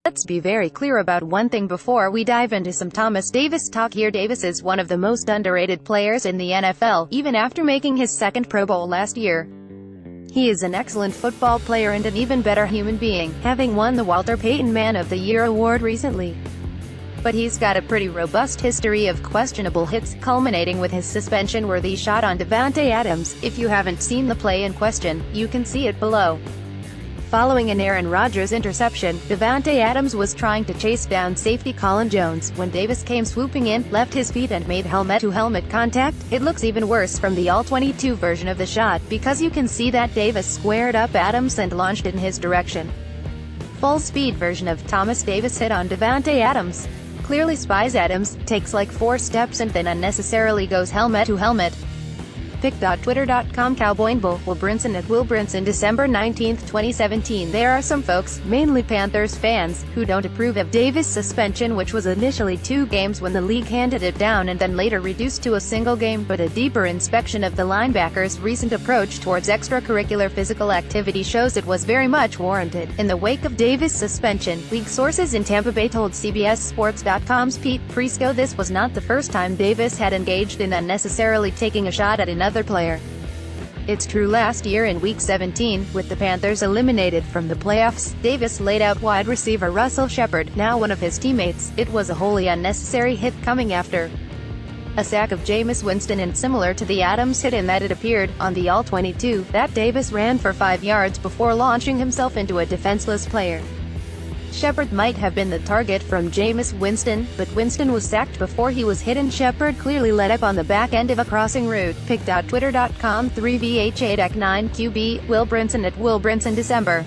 Let's be very clear about one thing before we dive into some Thomas Davis talk here. Davis is one of the most underrated players in the NFL, even after making his second Pro Bowl last year. He is an excellent football player and an even better human being, having won the Walter Payton Man of the Year award recently. But he's got a pretty robust history of questionable hits, culminating with his suspension-worthy shot on Davante Adams. If you haven't seen the play in question, you can see it below. Following an Aaron Rodgers interception, Davante Adams was trying to chase down safety Colin Jones, when Davis came swooping in, left his feet and made helmet-to-helmet contact. It looks even worse from the All-22 version of the shot, because you can see that Davis squared up Adams and launched in his direction. Full-speed version of Thomas Davis hit on Davante Adams. Clearly spies Adams, takes like 4 steps and then unnecessarily goes helmet-to-helmet. Pic.twitter.com Cowboy Will Brinson at Will Brinson December 19, 2017. There are some folks, mainly Panthers fans, who don't approve of Davis' suspension, which was initially 2 games when the league handed it down and then later reduced to a single game, but a deeper inspection of the linebacker's recent approach towards extracurricular physical activity shows it was very much warranted. In the wake of Davis' suspension, league sources in Tampa Bay told CBSSports.com's Pete Prisco this was not the first time Davis had engaged in unnecessarily taking a shot at another player. It's true last year in Week 17, with the Panthers eliminated from the playoffs, Davis laid out wide receiver Russell Shepard, now one of his teammates. It was a wholly unnecessary hit coming after a sack of Jameis Winston, and similar to the Adams hit in that it appeared, on the All-22, that Davis ran for 5 yards before launching himself into a defenseless player. Shepard might have been the target from Jameis Winston, but Winston was sacked before he was hit and Shepard clearly let up on the back end of a crossing route. Pic.twitter.com 3VH8Ac9QB, Will Brinson at Will Brinson December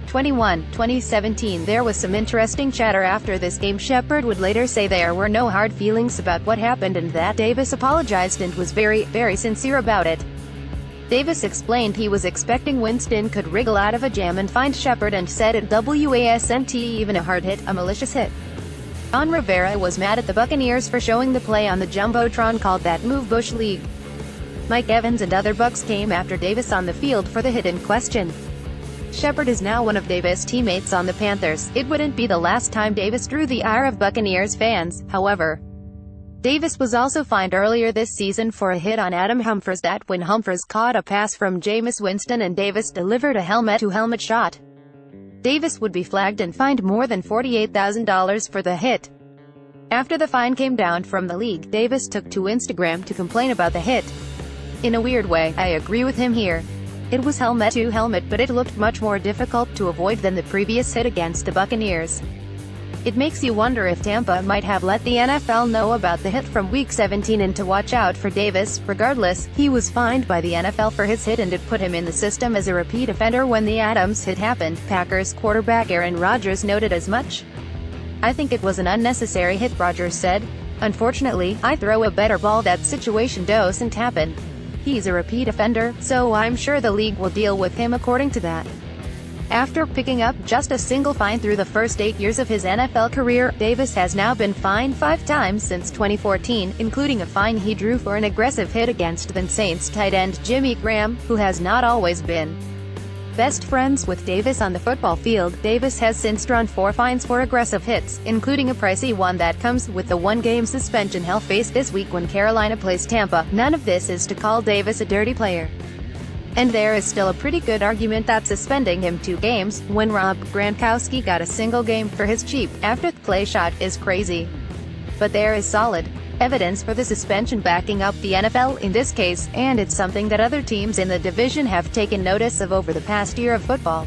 21, 2017. There was some interesting chatter after this game. Shepard would later say there were no hard feelings about what happened and that Davis apologized and was very sincere about it. Davis explained he was expecting Winston could wriggle out of a jam and find Shepard and said it wasn't even a hard hit, a malicious hit. Ron Rivera was mad at the Buccaneers for showing the play on the Jumbotron, called that move Bush League. Mike Evans and other Bucs came after Davis on the field for the hit in question. Shepard is now one of Davis' teammates on the Panthers. It wouldn't be the last time Davis drew the ire of Buccaneers fans, however. Davis was also fined earlier this season for a hit on Adam Humphries that when Humphries caught a pass from Jameis Winston and Davis delivered a helmet-to-helmet shot. Davis would be flagged and fined more than $48,000 for the hit. After the fine came down from the league, Davis took to Instagram to complain about the hit. In a weird way, I agree with him here. It was helmet-to-helmet, but it looked much more difficult to avoid than the previous hit against the Buccaneers. It makes you wonder if Tampa might have let the NFL know about the hit from Week 17 and to watch out for Davis. Regardless, he was fined by the NFL for his hit and it put him in the system as a repeat offender when the Adams hit happened. Packers quarterback Aaron Rodgers noted as much. I think it was an unnecessary hit, Rodgers said. Unfortunately, I throw a better ball. That situation doesn't happen. He's a repeat offender, so I'm sure the league will deal with him according to that. After picking up just a single fine through the first 8 years of his NFL career, Davis has now been fined 5 times since 2014, including a fine he drew for an aggressive hit against the Saints tight end Jimmy Graham, who has not always been best friends with Davis on the football field. Davis has since drawn 4 fines for aggressive hits, including a pricey one that comes with the 1-game suspension he'll face this week when Carolina plays Tampa. None of this is to call Davis a dirty player. And there is still a pretty good argument that suspending him 2 games, when Rob Gronkowski got a single game for his cheap, after-the-play shot, is crazy. But there is solid evidence for the suspension backing up the NFL in this case, and it's something that other teams in the division have taken notice of over the past year of football.